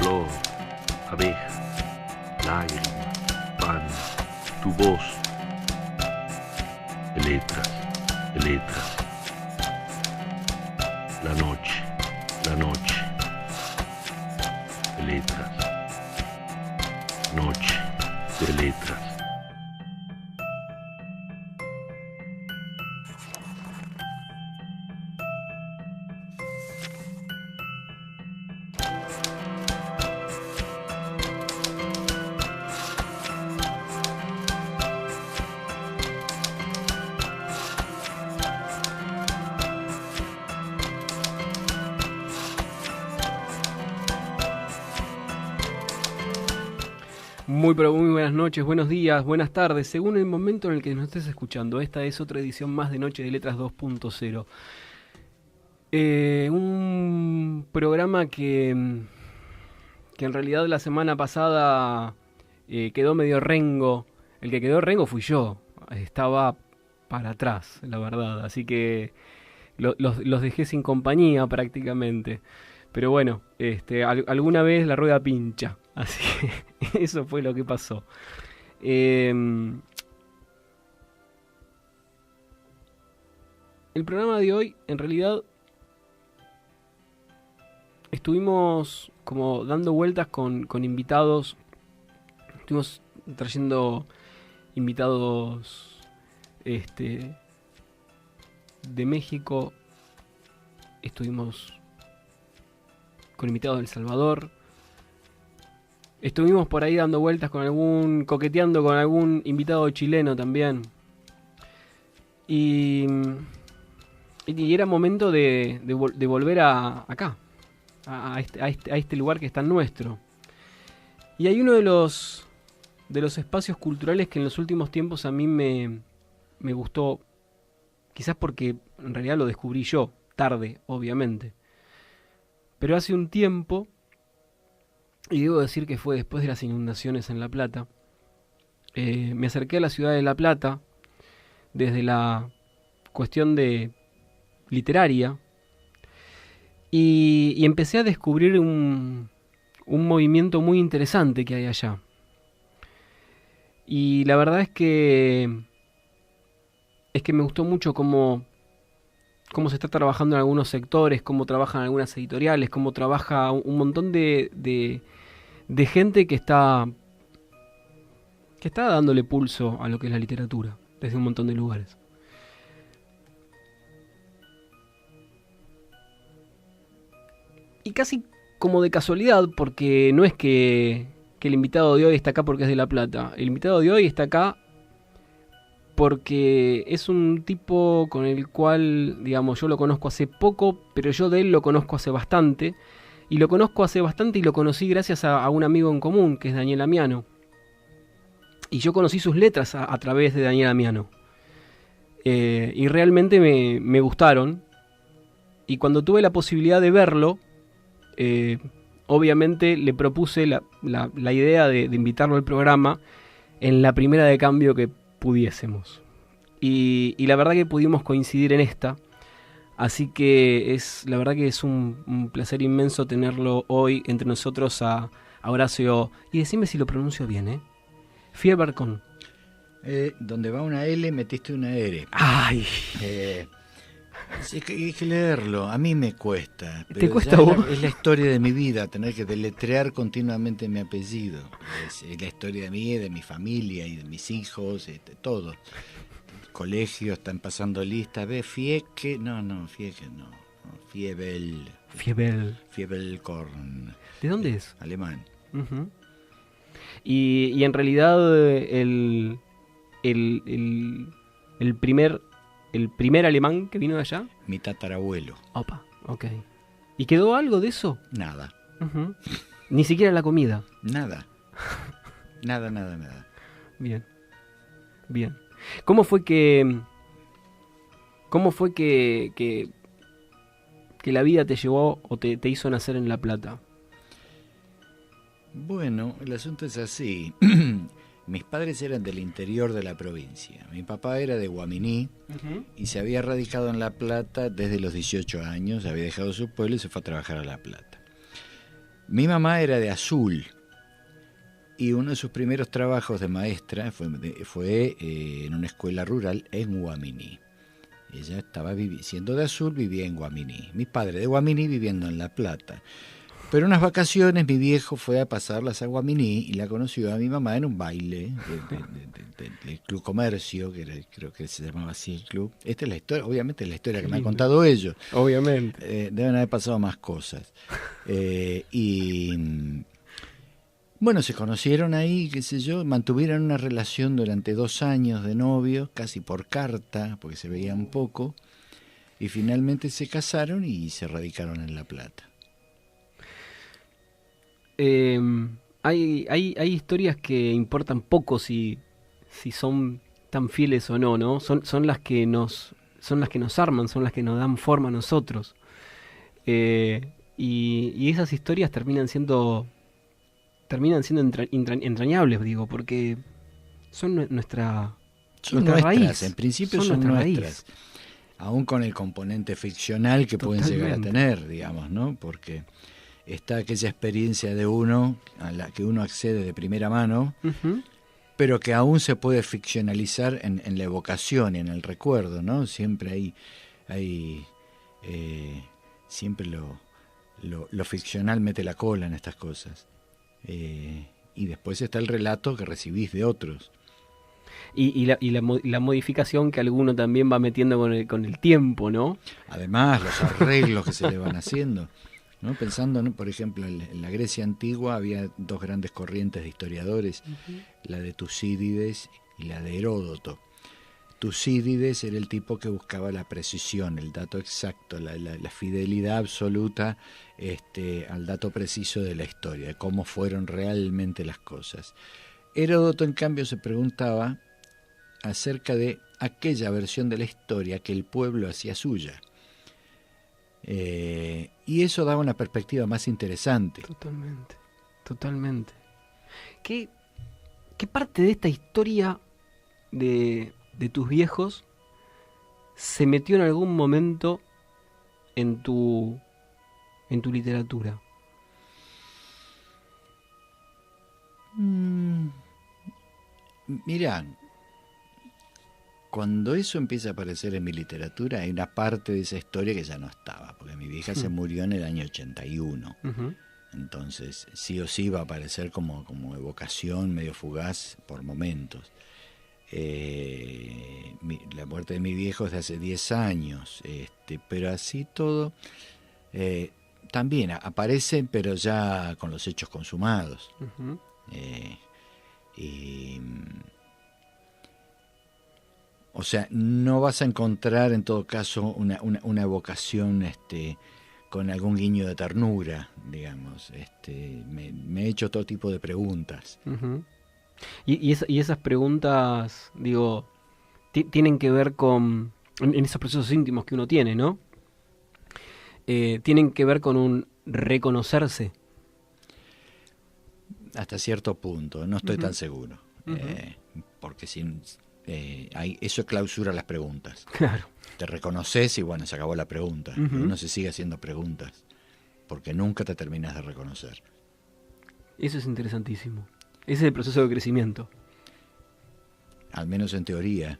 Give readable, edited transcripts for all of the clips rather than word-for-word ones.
flor, abeja, lágrima, pan, tu voz. Letras, letras. La noche, letras. Noche de letras. Pero muy buenas noches, buenos días, buenas tardes, según el momento en el que nos estés escuchando. Esta es otra edición más de Noche de Letras 2.0. Un programa que en realidad la semana pasada quedó medio rengo. El que quedó rengo fui yo, estaba para atrás, la verdad, así que los dejé sin compañía prácticamente. Pero bueno, alguna vez la rueda pincha, así que eso fue lo que pasó. El programa de hoy, en realidad, estuvimos como dando vueltas con invitados. Estuvimos trayendo invitados de México. Estuvimos con invitados de El Salvador. Estuvimos por ahí dando vueltas coqueteando con algún invitado chileno también. Y era momento de volver acá, a este lugar que es tan nuestro. Y hay uno de los espacios culturales que en los últimos tiempos a mí me gustó, quizás porque en realidad lo descubrí yo, tarde, obviamente. Pero hace un tiempo, y debo decir que fue después de las inundaciones en La Plata, me acerqué a la ciudad de La Plata desde la cuestión de literaria y empecé a descubrir un movimiento muy interesante que hay allá. Y la verdad es que me gustó mucho cómo se está trabajando en algunos sectores, cómo trabajan algunas editoriales, cómo trabaja un montón de gente que está dándole pulso a lo que es la literatura, desde un montón de lugares. Y casi como de casualidad, porque no es que el invitado de hoy está acá porque es de La Plata. El invitado de hoy está acá porque es un tipo con el cual, digamos, yo lo conozco hace poco, pero yo de él lo conozco hace bastante. Y lo conozco hace bastante y lo conocí gracias a un amigo en común, que es Daniel Amiano. Y yo conocí sus letras a través de Daniel Amiano. Y realmente me gustaron. Y cuando tuve la posibilidad de verlo, obviamente le propuse la idea de invitarlo al programa en la primera de cambio que pudiésemos. Y la verdad que pudimos coincidir en esta. Así que la verdad que es un placer inmenso tenerlo hoy entre nosotros a Horacio. Y decime si lo pronuncio bien, Fieberkorn. Donde va una L metiste una R. ¡Ay! Es que hay que leerlo, a mí me cuesta. ¿Te cuesta vos? Es la historia de mi vida, tener que deletrear continuamente mi apellido. Es la historia de mí, de mi familia y de mis hijos, todo. Colegio, están pasando listas, Fiebel, Fieberkorn. ¿De dónde es? Alemán. Uh-huh. Y en realidad el primer alemán que vino de allá. Mi tatarabuelo. Opa, ok. ¿Y quedó algo de eso? Nada. Uh-huh. Ni siquiera la comida. Nada. Nada. Bien. ¿Cómo fue que la vida te llevó o te hizo nacer en La Plata? Bueno, el asunto es así. Mis padres eran del interior de la provincia. Mi papá era de Guaminí y se había radicado en La Plata desde los 18 años, había dejado su pueblo y se fue a trabajar a La Plata. Mi mamá era de Azul y uno de sus primeros trabajos de maestra fue en una escuela rural en Guaminí. Ella estaba siendo de Azul, vivía en Guaminí. Mi padre de Guaminí viviendo en La Plata. Pero unas vacaciones mi viejo fue a pasarlas a Guaminí y la conoció a mi mamá en un baile del Club Comercio, creo que se llamaba así el club. Esta es la historia, obviamente es la historia que me han contado ellos. Obviamente. Deben haber pasado más cosas. Bueno, se conocieron ahí, qué sé yo, mantuvieron una relación durante 2 años de novio, casi por carta, porque se veían poco, y finalmente se casaron y se radicaron en La Plata. Hay historias que importan poco si son tan fieles o no, ¿no? Son las que nos arman, son las que nos dan forma a nosotros. Y esas historias terminan siendo entrañables, digo, porque son nuestra raíz. En principio son nuestras. Aún con el componente ficcional que pueden llegar a tener, digamos, ¿no? Porque está aquella experiencia de uno a la que uno accede de primera mano, pero que aún se puede ficcionalizar en la evocación y en el recuerdo, ¿no? Siempre hay siempre lo ficcional mete la cola en estas cosas. Y después está el relato que recibís de otros. Y la modificación que alguno también va metiendo con el tiempo, ¿no? Además, los arreglos que se le van haciendo, ¿no? Pensando, ¿no? Por ejemplo, en la Grecia antigua había 2 grandes corrientes de historiadores, la de Tucídides y la de Heródoto. Tucídides era el tipo que buscaba la precisión, el dato exacto, la fidelidad absoluta al dato preciso de la historia, de cómo fueron realmente las cosas. Heródoto, en cambio, se preguntaba acerca de aquella versión de la historia que el pueblo hacía suya. Y eso daba una perspectiva más interesante. Totalmente. ¿Qué parte de esta historia de tus viejos se metió en algún momento en tu literatura? Mirá, cuando eso empieza a aparecer en mi literatura, hay una parte de esa historia que ya no estaba, porque mi vieja se murió en el año 81. Entonces, sí o sí va a aparecer como evocación medio fugaz por momentos. La muerte de mi viejo es de hace 10 años, pero así todo también aparece, pero ya con los hechos consumados. O sea, no vas a encontrar en todo caso una evocación con algún guiño de ternura, digamos. Me he hecho todo tipo de preguntas. Y esas preguntas, digo, tienen que ver con, en esos procesos íntimos que uno tiene, ¿no? Tienen que ver con un reconocerse. Hasta cierto punto, no estoy tan seguro. Porque eso clausura las preguntas. Claro. Te reconoces y bueno, se acabó la pregunta. Uno se sigue haciendo preguntas, porque nunca te terminas de reconocer. Eso es interesantísimo. Ese es el proceso de crecimiento. Al menos en teoría.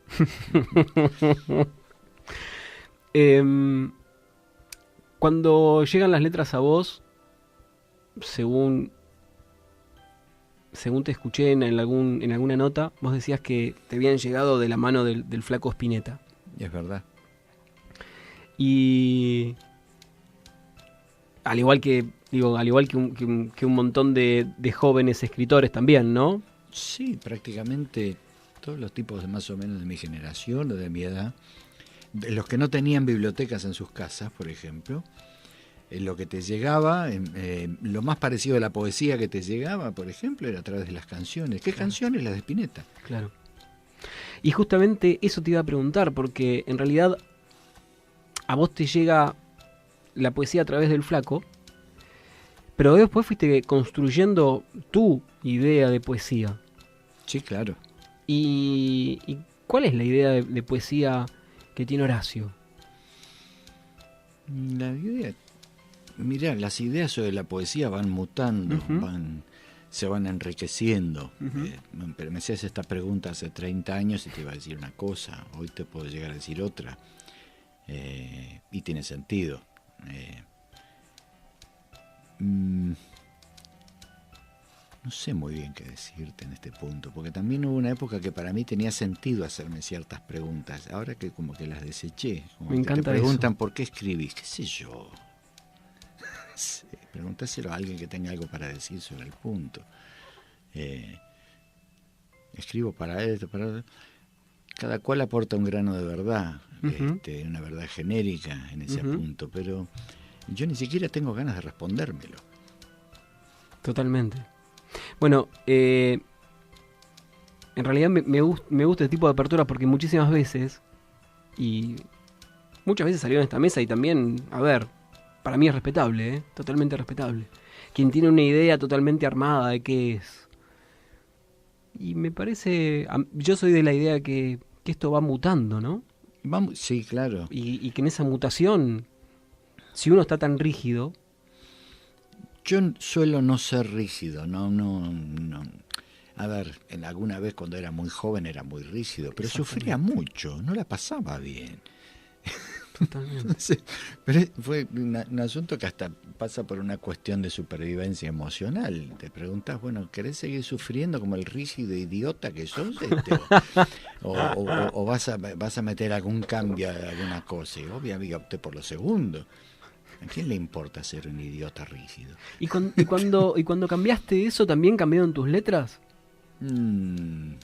Cuando llegan las letras a vos, según te escuché en alguna nota, vos decías que te habían llegado de la mano del Flaco Spinetta. Es verdad. Y al igual que un montón de jóvenes escritores también, ¿no? Sí, prácticamente todos los tipos de más o menos de mi generación o de mi edad, de los que no tenían bibliotecas en sus casas, por ejemplo, lo que te llegaba, lo más parecido a la poesía que te llegaba, por ejemplo, era a través de las canciones. ¿Qué canciones? Las de Spinetta. Claro. Y justamente eso te iba a preguntar, porque en realidad a vos te llega la poesía a través del Flaco, pero después fuiste construyendo tu idea de poesía. Sí, claro. ¿Y cuál es la idea de poesía que tiene Horacio? La idea mirá, las ideas sobre la poesía van mutando, Ujú. se van enriqueciendo. Ujú. Me hacías esta pregunta hace 30 años y te iba a decir una cosa, hoy te puedo llegar a decir otra. Y tiene sentido. No sé muy bien qué decirte en este punto, porque también hubo una época que para mí tenía sentido hacerme ciertas preguntas, ahora que como que las deseché, como Me que encanta te preguntan eso. por qué escribís, qué sé yo. Sí, preguntáselo a alguien que tenga algo para decir sobre el punto. Escribo para esto, para... Cada cual aporta un grano de verdad, Ujú. una verdad genérica en ese Ujú. punto, pero yo ni siquiera tengo ganas de respondérmelo. Totalmente. Bueno, en realidad me gusta este tipo de apertura porque muchísimas veces, y muchas veces salió en esta mesa y también, a ver, para mí es respetable, totalmente respetable. Quien tiene una idea totalmente armada de qué es. Y me parece, yo soy de la idea que esto va mutando, ¿no? Vamos, sí, claro. Y que en esa mutación, si uno está tan rígido, Yo suelo no ser rígido, no. A ver, alguna vez cuando era muy joven era muy rígido, pero sufría mucho, no la pasaba bien. totalmente. Sí, pero fue un asunto que hasta pasa por una cuestión de supervivencia emocional. Te preguntas, bueno, ¿querés seguir sufriendo como el rígido idiota que sos? O vas a meter algún cambio a alguna cosa? Y obviamente opté por lo segundo. ¿A quién le importa ser un idiota rígido? Y cuando cambiaste eso, ¿también cambiaron tus letras? No,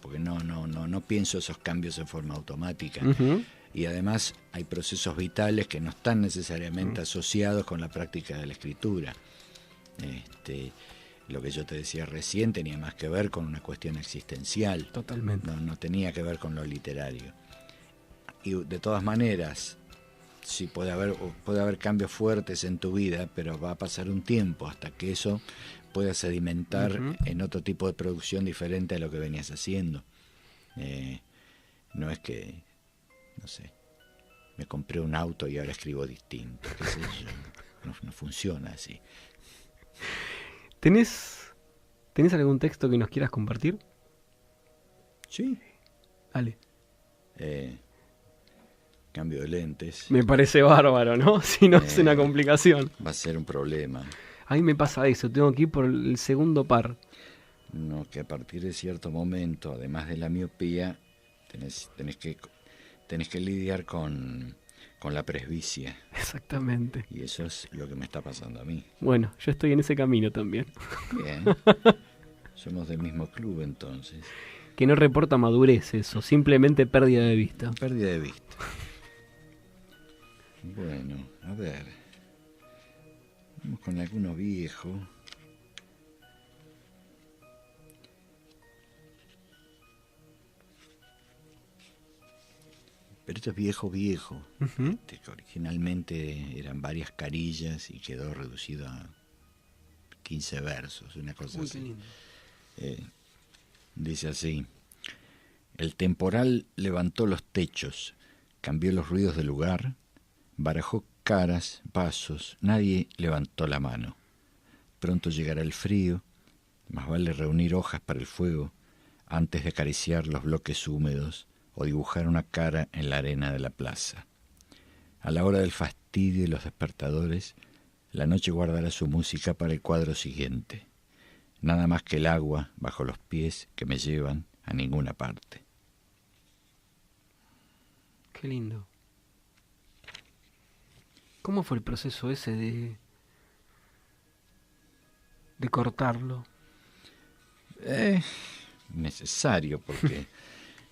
porque no pienso esos cambios en forma automática. Ujú. Y además hay procesos vitales que no están necesariamente asociados con la práctica de la escritura. Lo que yo te decía recién tenía más que ver con una cuestión existencial. Totalmente. No tenía que ver con lo literario. Y de todas maneras, sí puede haber cambios fuertes en tu vida, pero va a pasar un tiempo hasta que eso pueda sedimentar Ujú. en otro tipo de producción diferente a lo que venías haciendo. No es que, no sé, me compré un auto y ahora escribo distinto, qué sé yo. No funciona así. ¿Tenés algún texto que nos quieras compartir? Sí. Dale. Cambio de lentes. Me parece bárbaro, ¿no? Si no es una complicación. Va a ser un problema. A mí me pasa eso, tengo que ir por el segundo par. No, que a partir de cierto momento, además de la miopía, tenés que lidiar con la presbicia. Exactamente. Y eso es lo que me está pasando a mí. Bueno, yo estoy en ese camino también. Bien. Somos del mismo club entonces. Que no reporta madurez eso, simplemente pérdida de vista. Pérdida de vista. Bueno, a ver. Vamos con alguno viejo. Pero esto es viejo. Ujú. Que originalmente eran varias carillas y quedó reducido a 15 versos, una cosa Uy, qué así. lindo. Dice así: el temporal levantó los techos, cambió los ruidos del lugar, barajó caras, pasos, nadie levantó la mano. Pronto llegará el frío, más vale reunir hojas para el fuego antes de acariciar los bloques húmedos o dibujar una cara en la arena de la plaza. A la hora del fastidio y los despertadores, la noche guardará su música para el cuadro siguiente. Nada más que el agua bajo los pies que me llevan a ninguna parte. Qué lindo. ¿Cómo fue el proceso ese de cortarlo? Necesario, porque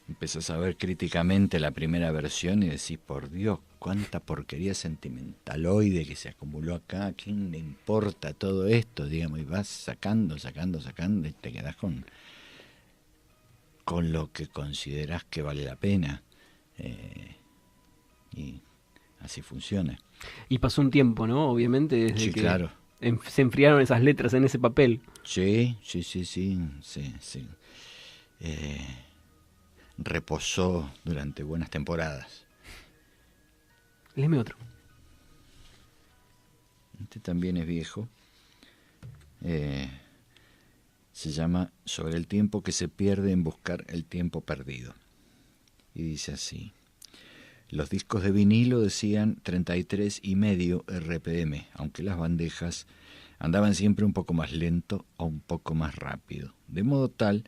empezás a ver críticamente la primera versión y decís, por Dios, cuánta porquería sentimentaloide que se acumuló acá, ¿a quién le importa todo esto? Digamos, y vas sacando, y te quedás con lo que considerás que vale la pena. Y así funciona. Y pasó un tiempo, ¿no? Obviamente, desde Sí, que claro. se enfriaron esas letras en ese papel. Sí. Reposó durante buenas temporadas. Léeme otro. Este también es viejo. Se llama Sobre el tiempo que se pierde en buscar el tiempo perdido. Y dice así: los discos de vinilo decían 33,5 RPM, aunque las bandejas andaban siempre un poco más lento o un poco más rápido, de modo tal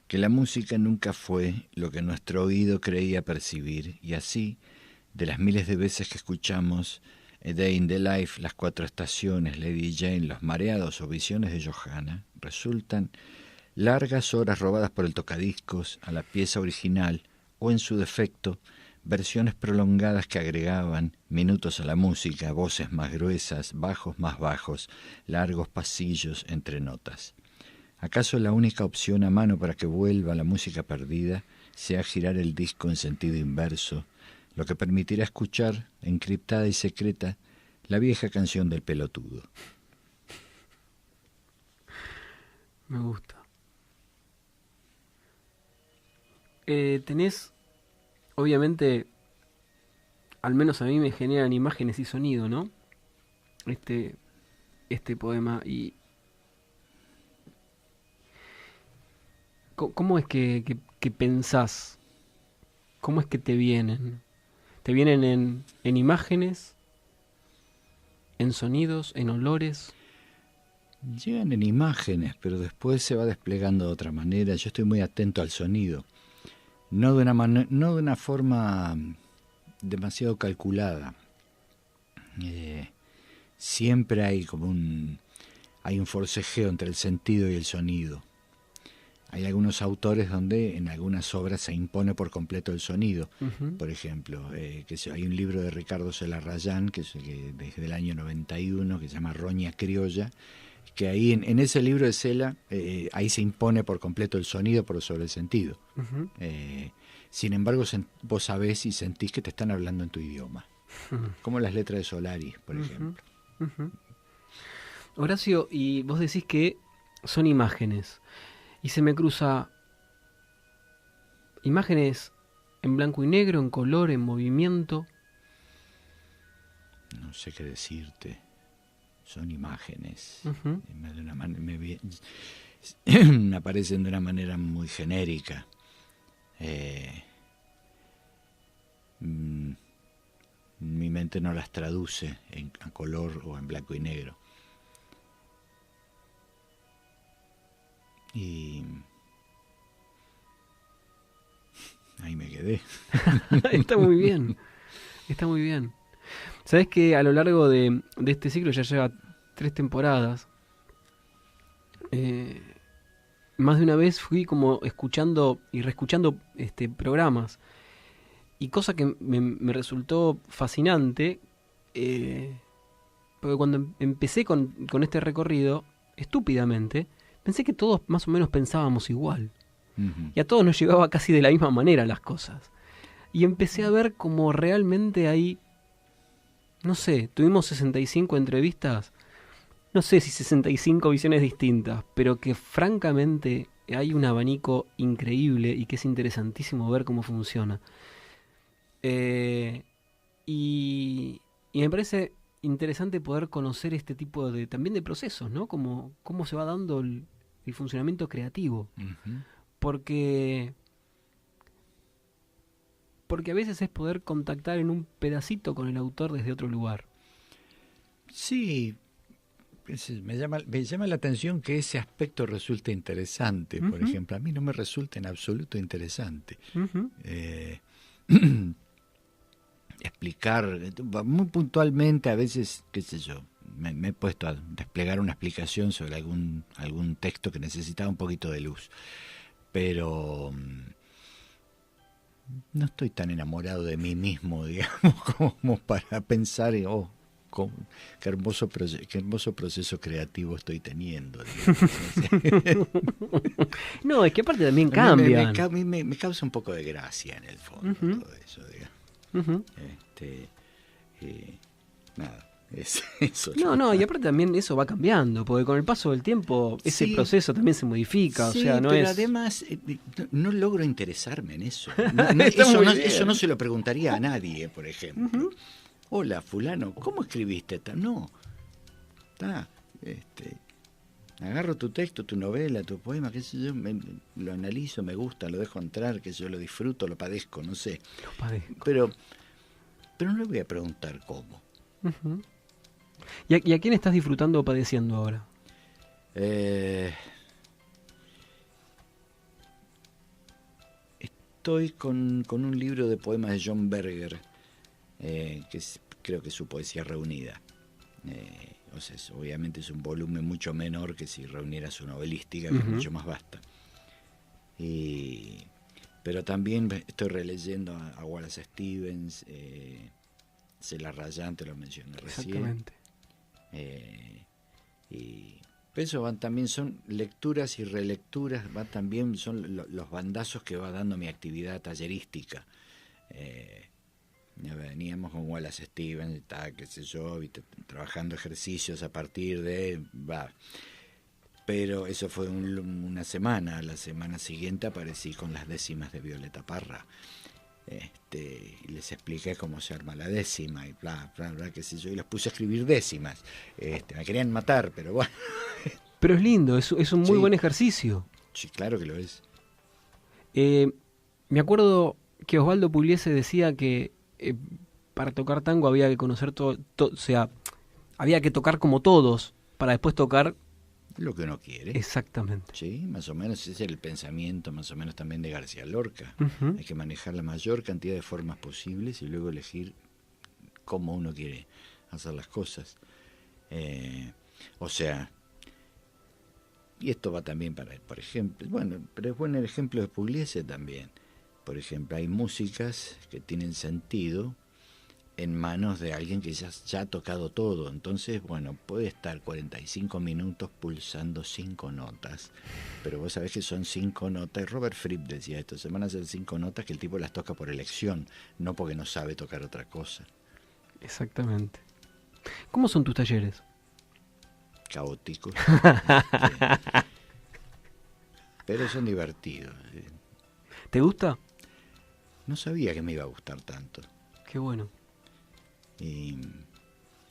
que la música nunca fue lo que nuestro oído creía percibir, y así, de las miles de veces que escuchamos A Day in the Life, Las Cuatro Estaciones, Lady Jane, Los Mareados o Visiones de Johanna, resultan largas horas robadas por el tocadiscos a la pieza original, o en su defecto, versiones prolongadas que agregaban minutos a la música, voces más gruesas, bajos más bajos, largos pasillos entre notas. ¿Acaso la única opción a mano para que vuelva la música perdida sea girar el disco en sentido inverso, lo que permitirá escuchar, encriptada y secreta, la vieja canción del pelotudo? Me gusta. Tenés, obviamente, al menos a mí me generan imágenes y sonido, ¿no? Este poema. Y ¿cómo es que pensás? ¿Cómo es que te vienen? ¿Te vienen en imágenes? ¿En sonidos? ¿En olores? Llegan en imágenes, pero después se va desplegando de otra manera. Yo estoy muy atento al sonido. No de una forma demasiado calculada. Siempre hay hay un forcejeo entre el sentido y el sonido. Hay algunos autores donde en algunas obras se impone por completo el sonido. Uh-huh. Por ejemplo, hay un libro de Ricardo Celarrayán, que desde el año 91, que se llama Roña Criolla, que ahí en ese libro de Cela, ahí se impone por completo el sonido por sobre el sentido. Uh-huh. Sin embargo, vos sabés y sentís que te están hablando en tu idioma. Uh-huh. Como las letras de Solaris, por Uh-huh. ejemplo. Uh-huh. Horacio, y vos decís que son imágenes. Y se me cruza imágenes en blanco y negro, en color, en movimiento. No sé qué decirte. Son imágenes. Uh-huh. Aparecen de una manera muy genérica. Mi mente no las traduce a color o en blanco y negro. Y ahí me quedé. Está muy bien. Está muy bien. Sabés que a lo largo de este ciclo ya lleva 3 temporadas. Más de una vez fui como escuchando y reescuchando programas. Y cosa que me resultó fascinante, porque cuando empecé con este recorrido, estúpidamente, pensé que todos más o menos pensábamos igual. Uh-huh. Y a todos nos llegaba casi de la misma manera las cosas. Y empecé a ver como realmente hay, no sé, tuvimos 65 entrevistas, no sé si 65 visiones distintas, pero que francamente hay un abanico increíble y que es interesantísimo ver cómo funciona. Y me parece interesante poder conocer este tipo también de procesos, ¿no? Cómo se va dando el funcionamiento creativo. Uh-huh. Porque a veces es poder contactar en un pedacito con el autor desde otro lugar. Sí, me llama la atención que ese aspecto resulte interesante. Uh-huh. Por ejemplo, a mí no me resulta en absoluto interesante. Uh-huh. Explicar muy puntualmente, a veces, qué sé yo, me he puesto a desplegar una explicación sobre algún texto que necesitaba un poquito de luz, pero no estoy tan enamorado de mí mismo, digamos, como para pensar qué hermoso proceso creativo estoy teniendo, digamos. No, es que aparte también cambian. Me causa un poco de gracia en el fondo. Uh-huh. Todo eso, digamos. Uh-huh. Nada, eso. No, y aparte también eso va cambiando, porque con el paso del tiempo ese proceso también se modifica, sí, o sea, no pero es... además no logro interesarme en eso. Eso no se lo preguntaría a nadie, por ejemplo. Uh-huh. Hola, fulano, ¿cómo escribiste? No, está. Agarro tu texto, tu novela, tu poema, qué sé yo, lo analizo, me gusta, lo dejo entrar, que yo lo disfruto, lo padezco, no sé. Lo padezco. Pero no le voy a preguntar cómo. Uh-huh. ¿Y a quién estás disfrutando o padeciendo ahora? Estoy con un libro de poemas de John Berger, creo que es su poesía reunida. O sea, obviamente es un volumen mucho menor que si reuniera su novelística, que es mucho más vasta. Pero también estoy releyendo a Wallace Stevens, Cela Rayante, lo mencioné recién. Exactamente. Pero eso también son lecturas y relecturas, son los bandazos que va dando mi actividad tallerística. Veníamos con Wallace Stevens, qué sé yo, trabajando ejercicios a partir de... Pero eso fue una semana. La semana siguiente aparecí con las décimas de Violeta Parra. Y les expliqué cómo se arma la décima y bla, qué sé yo, y los puse a escribir décimas. Me querían matar, pero bueno. Pero es lindo, es un muy buen ejercicio. Sí, claro que lo es. Me acuerdo que Osvaldo Pugliese decía que para tocar tango había que conocer todo, o sea, había que tocar como todos para después tocar lo que uno quiere. Exactamente. Sí, más o menos ese es el pensamiento más o menos también de García Lorca. Uh-huh. Hay que manejar la mayor cantidad de formas posibles y luego elegir cómo uno quiere hacer las cosas. O sea, y esto va también para, por ejemplo, bueno, pero es bueno el ejemplo de Pugliese también. Por ejemplo, hay músicas que tienen sentido en manos de alguien que ya ha tocado todo. Entonces, bueno, puede estar 45 minutos pulsando 5 notas, pero vos sabés que son 5 notas. Robert Fripp decía esto, se van a hacer 5 notas que el tipo las toca por elección, no porque no sabe tocar otra cosa. Exactamente. ¿Cómo son tus talleres? Caóticos. Pero son divertidos. ¿Te gusta? No sabía que me iba a gustar tanto. Qué bueno. Y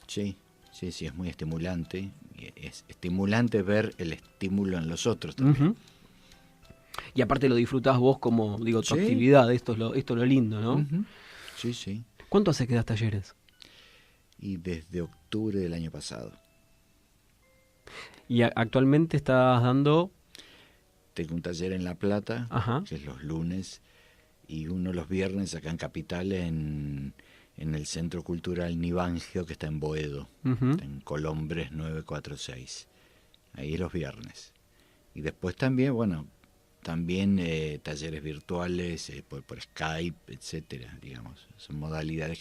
sí, es muy estimulante. Es estimulante ver el estímulo en los otros también. Uh-huh. Y aparte lo disfrutás vos como, digo, tu actividad. Esto es lo lindo, ¿no? Uh-huh. Sí. ¿Cuánto hace que das talleres? Y desde octubre del año pasado. ¿Y actualmente estás dando? Tengo un taller en La Plata, Ajá. que es los lunes, y uno los viernes acá en Capital en el Centro Cultural Nibangio, que está en Boedo, Uh-huh. está en Colombres 946. Ahí los viernes. Y después también, talleres virtuales por Skype, etcétera, digamos. Son modalidades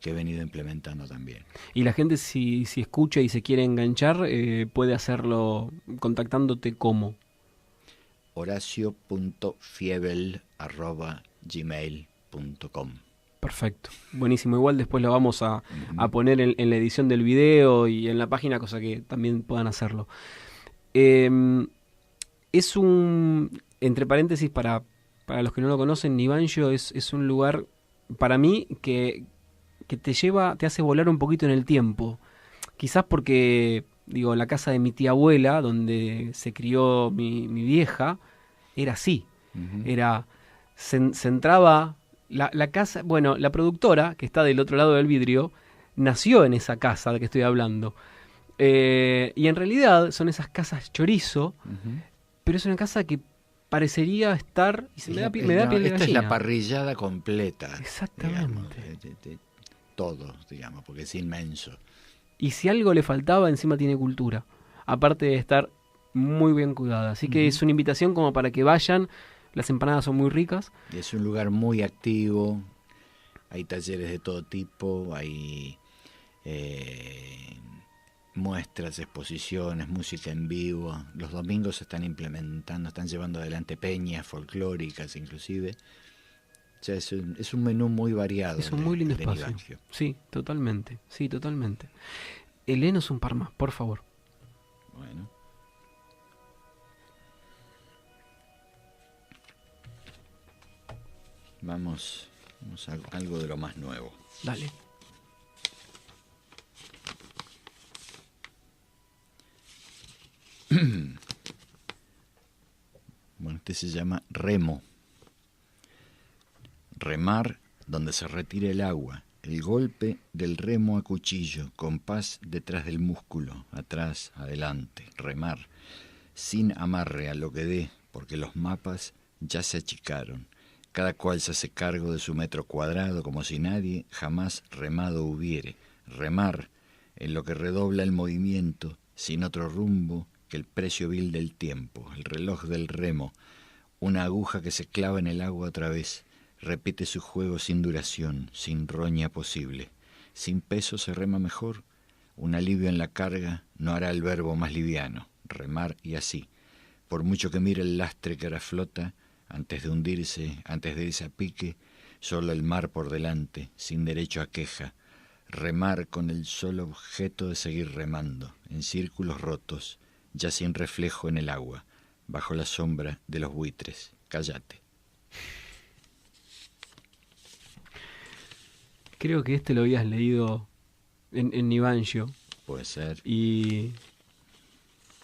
que he venido implementando también. Y la gente si escucha y se quiere enganchar, puede hacerlo contactándote ¿cómo? horacio.fiebel@gmail.com. Perfecto, buenísimo. Igual después lo vamos a poner en la edición del video y en la página, cosa que también puedan hacerlo. Es entre paréntesis, para los que no lo conocen, Nibangio es un lugar, para mí, que te hace volar un poquito en el tiempo. Quizás porque, digo, la casa de mi tía abuela, donde se crió mi vieja, era así. Uh-huh. Se entraba la casa, la productora, que está del otro lado del vidrio, nació en esa casa de que estoy hablando. Y en realidad son esas casas chorizo, uh-huh. pero es una casa que parecería estar... Y me da piel de gallina. Esta es la parrillada completa. Exactamente. Digamos, de todo, digamos, porque es inmenso. Y si algo le faltaba, encima tiene cultura. Aparte de estar muy bien cuidada. Así que es una invitación como para que vayan. Las empanadas son muy ricas. Es un lugar muy activo. Hay talleres de todo tipo. Hay muestras, exposiciones, música en vivo. Los domingos se están implementando, están llevando adelante peñas folclóricas inclusive. O sea, es un menú muy variado. Es un muy lindo espacio. Nibangio. Sí, totalmente. Léenos un par más, por favor. Bueno. Vamos a algo de lo más nuevo. Dale. Bueno, este se llama remo. Remar donde se retire el agua. El golpe del remo a cuchillo, compás detrás del músculo, atrás, adelante. Remar, sin amarre a lo que dé, porque los mapas ya se achicaron. Cada cual se hace cargo de su metro cuadrado, como si nadie jamás remado hubiere. Remar en lo que redobla el movimiento, sin otro rumbo que el precio vil del tiempo, el reloj del remo, una aguja que se clava en el agua otra vez, repite su juego sin duración, sin roña posible. Sin peso se rema mejor, un alivio en la carga no hará el verbo más liviano, remar y así. Por mucho que mire el lastre que ahora flota, antes de hundirse, antes de irse a pique, solo el mar por delante, sin derecho a queja, remar con el solo objeto de seguir remando, en círculos rotos, ya sin reflejo en el agua, bajo la sombra de los buitres. Cállate. Creo que este lo habías leído en Nibancio. Puede ser. Y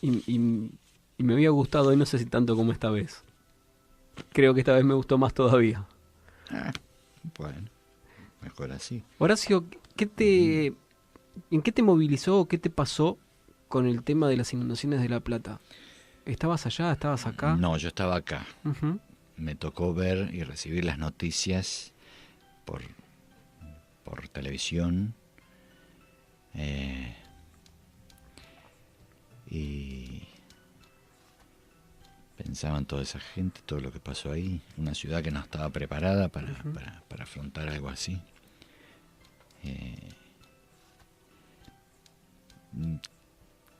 me había gustado, y no sé si tanto como esta vez. Creo que esta vez me gustó más todavía. Bueno, mejor así. Horacio, ¿en qué te movilizó o qué te pasó con el tema de las inundaciones de La Plata? ¿Estabas allá? ¿Estabas acá? No, yo estaba acá. Uh-huh. Me tocó ver y recibir las noticias por televisión. Y pensaba en toda esa gente, todo lo que pasó ahí. Una ciudad que no estaba preparada para afrontar algo así.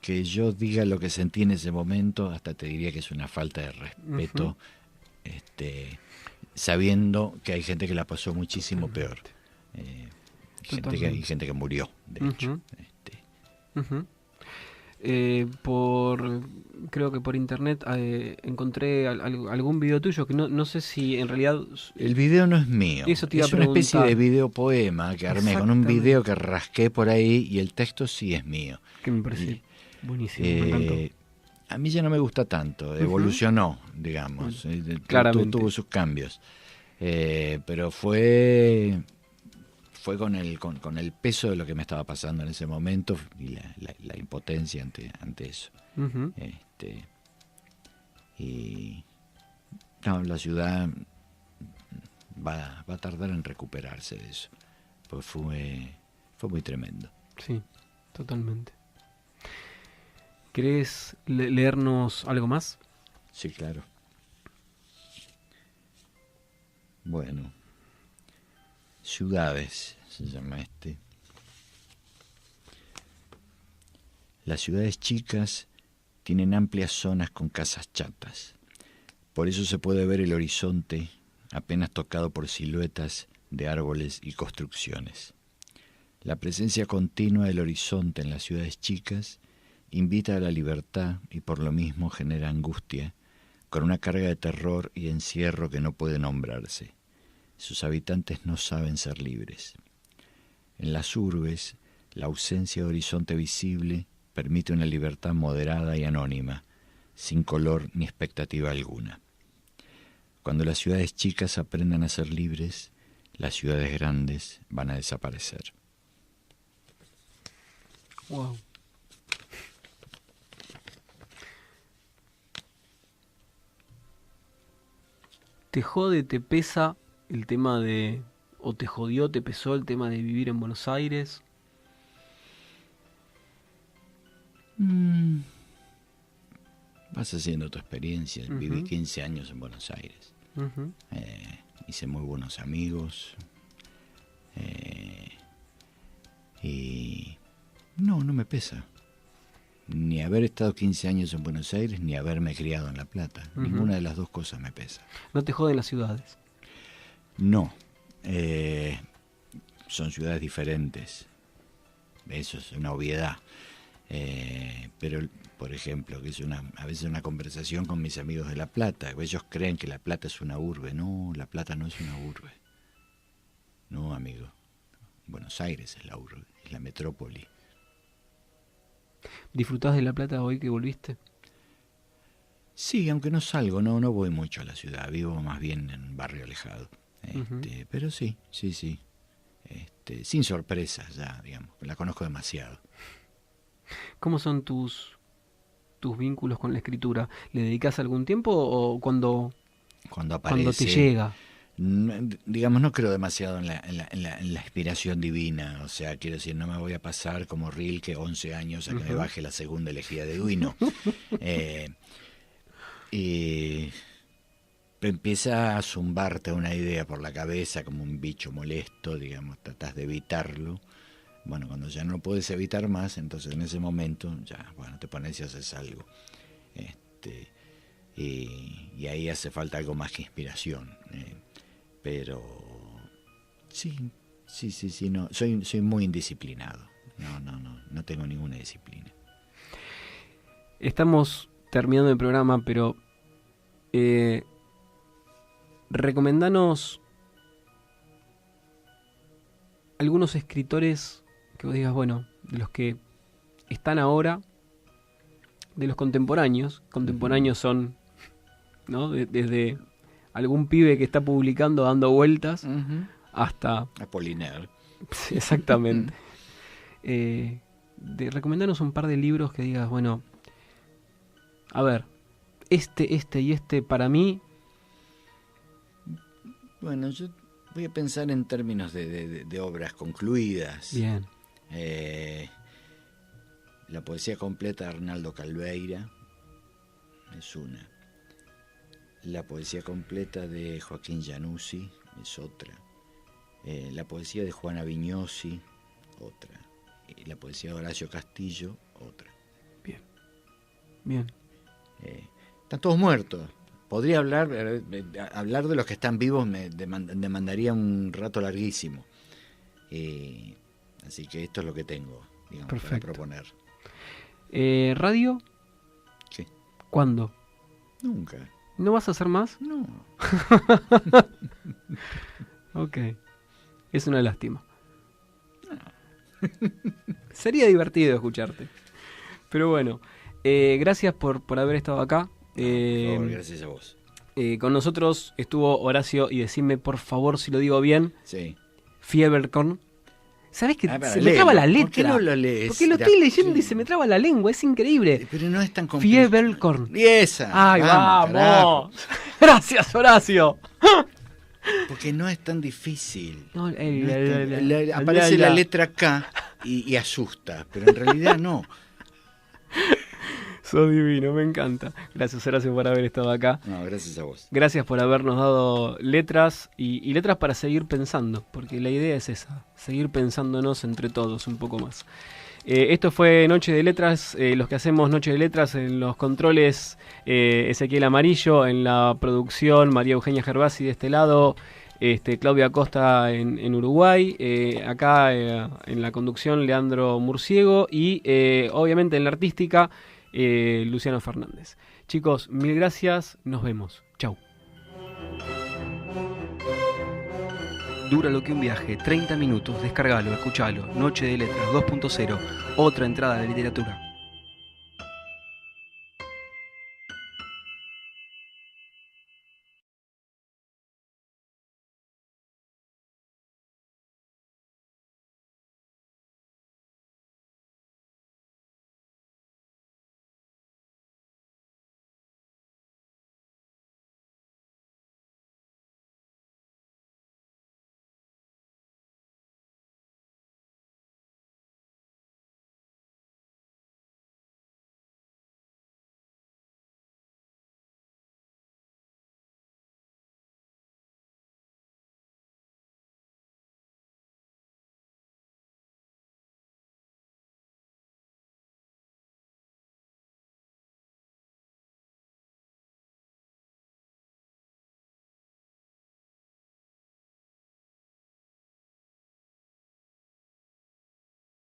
Que yo diga lo que sentí en ese momento, hasta te diría que es una falta de respeto, sabiendo que hay gente que la pasó muchísimo peor. Hay gente que murió, de hecho. Creo que por internet encontré algún video tuyo que no sé si en realidad... El video no es mío, Eso te iba es a una preguntar. especie de video poema que armé con un video que rasqué por ahí, y el texto sí es mío. Que me parece buenísimo, me encantó. A mí ya no me gusta tanto, evolucionó, digamos, Claramente. tuvo sus cambios, pero fue con el peso de lo que me estaba pasando en ese momento y la impotencia ante eso. Uh-huh. Y no, la ciudad va a tardar en recuperarse de eso, pues fue muy tremendo. Sí, totalmente. ¿Querés leernos algo más? Sí, claro. Bueno, ciudades se llama este. Las ciudades chicas tienen amplias zonas con casas chatas. Por eso se puede ver el horizonte apenas tocado por siluetas de árboles y construcciones. La presencia continua del horizonte en las ciudades chicas invita a la libertad y por lo mismo genera angustia, con una carga de terror y encierro que no puede nombrarse. Sus habitantes no saben ser libres. En las urbes, la ausencia de horizonte visible permite una libertad moderada y anónima, sin color ni expectativa alguna. Cuando las ciudades chicas aprendan a ser libres, las ciudades grandes van a desaparecer. Wow. ¿Te jode, te pesa el tema de... o te jodió, te pesó el tema de vivir en Buenos Aires? Vas haciendo tu experiencia. Uh-huh. Viví 15 años en Buenos Aires. Uh-huh. Hice muy buenos amigos. Y no me pesa. Ni haber estado 15 años en Buenos Aires, ni haberme criado en La Plata. Uh-huh. Ninguna de las dos cosas me pesa. ¿No te joden las ciudades? No. Son ciudades diferentes. Eso es una obviedad. Pero, por ejemplo, que es a veces una conversación con mis amigos de La Plata. Ellos creen que La Plata es una urbe. No, La Plata no es una urbe. No, amigo. Buenos Aires es la urbe, es la metrópoli. ¿Disfrutás de La Plata hoy que volviste? Sí, aunque no salgo, no voy mucho a la ciudad, vivo más bien en un barrio alejado. Pero sí. Sin sorpresas ya, digamos, la conozco demasiado. ¿Cómo son tus vínculos con la escritura? ¿Le dedicas algún tiempo o cuando Aparece, te llega? digamos, no creo demasiado en la inspiración divina, o sea, quiero decir, no me voy a pasar como Rilke 11 años a que me baje la segunda elegía de Duino. Y empieza a zumbarte una idea por la cabeza como un bicho molesto, digamos, tratás de evitarlo. Bueno, cuando ya no puedes evitar más, entonces en ese momento ya, bueno, te pones y haces algo. Y ahí hace falta algo más que inspiración. Pero sí, no, soy muy indisciplinado. No tengo ninguna disciplina. Estamos terminando el programa, pero recomendanos algunos escritores que vos digas, bueno, de los que están ahora, de los contemporáneos. Contemporáneos son, ¿no? Desde algún pibe que está publicando, dando vueltas, hasta... Apollinaire. Exactamente. Recomendanos un par de libros que digas, bueno, a ver, este para mí... Bueno, yo voy a pensar en términos de obras concluidas. Bien. La poesía completa de Arnaldo Calveira es una. La poesía completa de Joaquín Januzzi es otra. La poesía de Juana Vignosi, otra. Y la poesía de Horacio Castillo, otra. Bien. Están todos muertos. Podría hablar de los que están vivos, me demandaría un rato larguísimo. Así que esto es lo que tengo, digamos, para proponer. ¿Radio? Sí. ¿Cuándo? Nunca. ¿No vas a hacer más? No. Ok. Es una lástima. Sería divertido escucharte. Pero bueno, gracias por haber estado acá. Por favor, gracias a vos. Con nosotros estuvo Horacio, y decime por favor si lo digo bien. Sí. Fieberkorn. ¿Sabés que se me traba la letra? ¿Por qué no lo lees? Porque lo estoy leyendo y se me traba la lengua, es increíble. Pero no es tan complicado. Fieberkorn. Y esa. ¡Ay, vamos! Carajo. Gracias, Horacio. Porque no es tan difícil. No, aparece la letra K y asusta, pero en realidad no. Sos divino, me encanta. Gracias, Horacio, por haber estado acá. No, gracias a vos. Gracias por habernos dado letras y letras para seguir pensando, porque la idea es esa, seguir pensándonos entre todos un poco más. Esto fue Noche de Letras, los que hacemos Noche de Letras en los controles, Ezequiel Amarillo, en la producción María Eugenia Gervasi de este lado, Claudia Costa en Uruguay, acá en la conducción Leandro Murciego y obviamente en la artística Luciano Fernández. Chicos, mil gracias, nos vemos. Chau. Dura lo que un viaje, 30 minutos, descargalo, escuchalo. Noche de Letras 2.0, otra entrada a la literatura.